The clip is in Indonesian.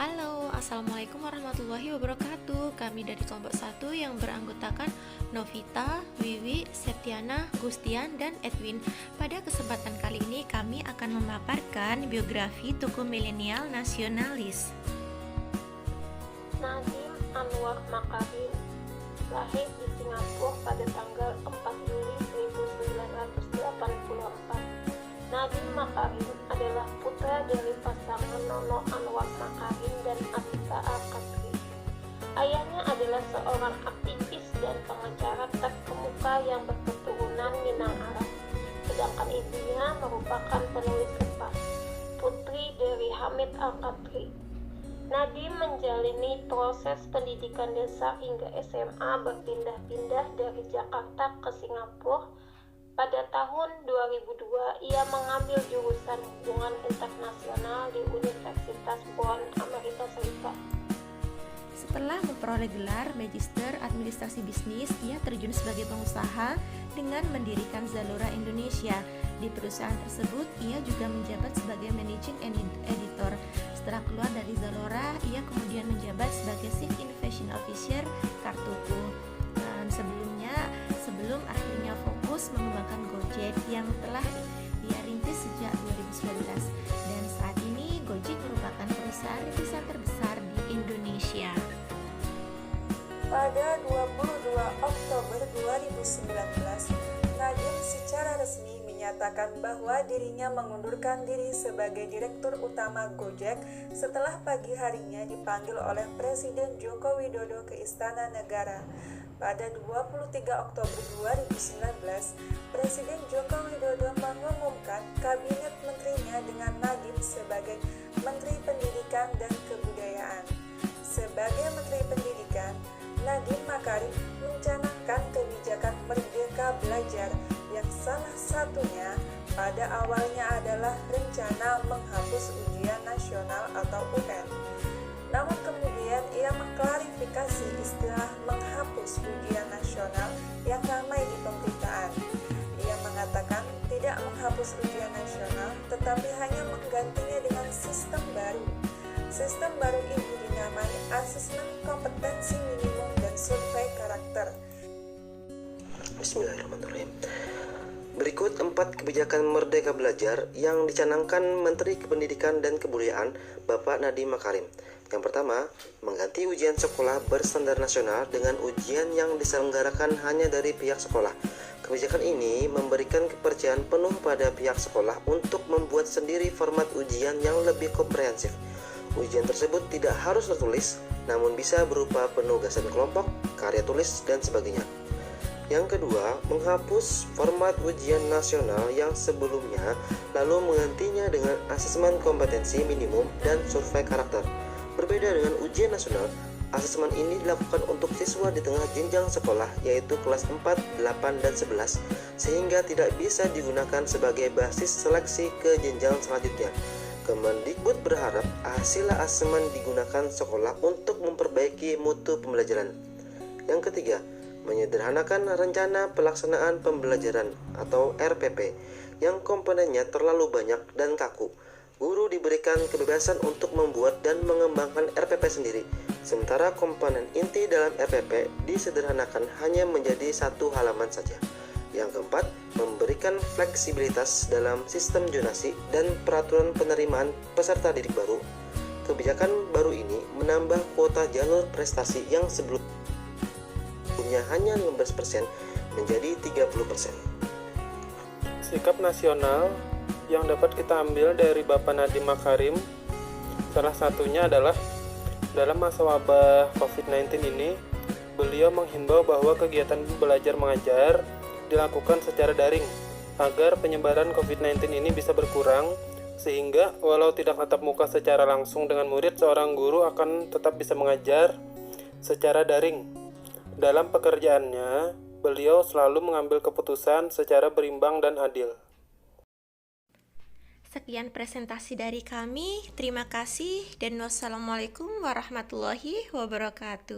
Halo, Assalamualaikum warahmatullahi wabarakatuh. Kami dari kelompok 1 yang beranggotakan Novita, Wiwi, Septiana, Gustian, dan Edwin. Pada kesempatan kali ini kami akan memaparkan biografi tokoh milenial nasionalis. Nadiem Anwar Makarim lahir di Singapura pada tanggal 4 Juli 1984. Nadiem Makarim adalah putra dari pasangan Nono Anwar Makarim dan Atika Al-Qadri. Ayahnya adalah seorang aktivis dan pengacara terkemuka yang berketurunan Minang Arab, sedangkan ibunya merupakan penulis kertas, putri dari Hamid Al-Qadri. Nadiem menjalani proses pendidikan dasar hingga SMA berpindah-pindah dari Jakarta ke Singapura. Pada tahun 2002, ia mengambil jurusan hubungan internasional di Universitas Brown, Amerika Serikat. Setelah memperoleh gelar Magister Administrasi Bisnis, ia terjun sebagai pengusaha dengan mendirikan Zalora Indonesia. Di perusahaan tersebut, ia juga menjabat sebagai Managing Editor. Setelah keluar dari Zalora, ia kemudian menjabat sebagai Chief Innovation Officer Kartuku. Dan sebelum akhirnya fokus mengembangkan Gojek yang telah ia rintis sejak 2019. Dan saat ini Gojek merupakan perusahaan rintisan terbesar di Indonesia. Pada 22 Oktober 2019, Nadiem secara resmi menyatakan bahwa dirinya mengundurkan diri sebagai Direktur Utama Gojek setelah pagi harinya dipanggil oleh Presiden Joko Widodo ke Istana Negara. Pada 23 Oktober 2019, Presiden Joko Widodo mengumumkan kabinet menterinya dengan Nadiem sebagai Menteri Pendidikan dan Kebudayaan. Sebagai Menteri Pendidikan, Nadiem Makarim mencanangkan kebijakan Merdeka Belajar yang salah satunya pada awalnya adalah rencana menghapus ujian nasional atau UN. Namun kemudian ia mengklarifikasi istilah menghapus ujian nasional yang ramai di pemberitaan. Ia mengatakan tidak menghapus ujian nasional tetapi hanya menggantinya dengan sistem baru. Sistem baru ini dinamai Asesmen Kompetensi Minimum dan Survei Karakter. Bismillahirrahmanirrahim. Berikut 4 kebijakan Merdeka Belajar yang dicanangkan Menteri Pendidikan dan Kebudayaan Bapak Nadiem Makarim. Yang pertama, mengganti ujian sekolah berstandar nasional dengan ujian yang diselenggarakan hanya dari pihak sekolah. Kebijakan ini memberikan kepercayaan penuh pada pihak sekolah untuk membuat sendiri format ujian yang lebih komprehensif. Ujian tersebut tidak harus tertulis, namun bisa berupa penugasan kelompok, karya tulis, dan sebagainya. Yang kedua, menghapus format ujian nasional yang sebelumnya, lalu menggantinya dengan asesmen kompetensi minimum dan survei karakter. Berbeda dengan ujian nasional, asesmen ini dilakukan untuk siswa di tengah jenjang sekolah, yaitu kelas 4, 8, dan 11, sehingga tidak bisa digunakan sebagai basis seleksi ke jenjang selanjutnya. Kemendikbud berharap hasil asesmen digunakan sekolah untuk memperbaiki mutu pembelajaran. Yang ketiga, menyederhanakan rencana pelaksanaan pembelajaran atau RPP yang komponennya terlalu banyak dan kaku. Guru diberikan kebebasan untuk membuat dan mengembangkan RPP sendiri, sementara komponen inti dalam RPP disederhanakan hanya menjadi 1 halaman saja. Yang keempat, memberikan fleksibilitas dalam sistem zonasi dan peraturan penerimaan peserta didik baru. Kebijakan baru ini menambah kuota jalur prestasi yang sebelumnya hanya 15% menjadi 30%. Sikap nasional yang dapat kita ambil dari Bapak Nadiem Makarim, salah satunya adalah dalam masa wabah COVID-19 ini, beliau menghimbau bahwa kegiatan belajar mengajar dilakukan secara daring agar penyebaran COVID-19 ini bisa berkurang, sehingga walau tidak tatap muka secara langsung dengan murid, seorang guru akan tetap bisa mengajar secara daring. Dalam pekerjaannya, beliau selalu mengambil keputusan secara berimbang dan adil. Sekian presentasi dari kami. Terima kasih dan wassalamualaikum warahmatullahi wabarakatuh.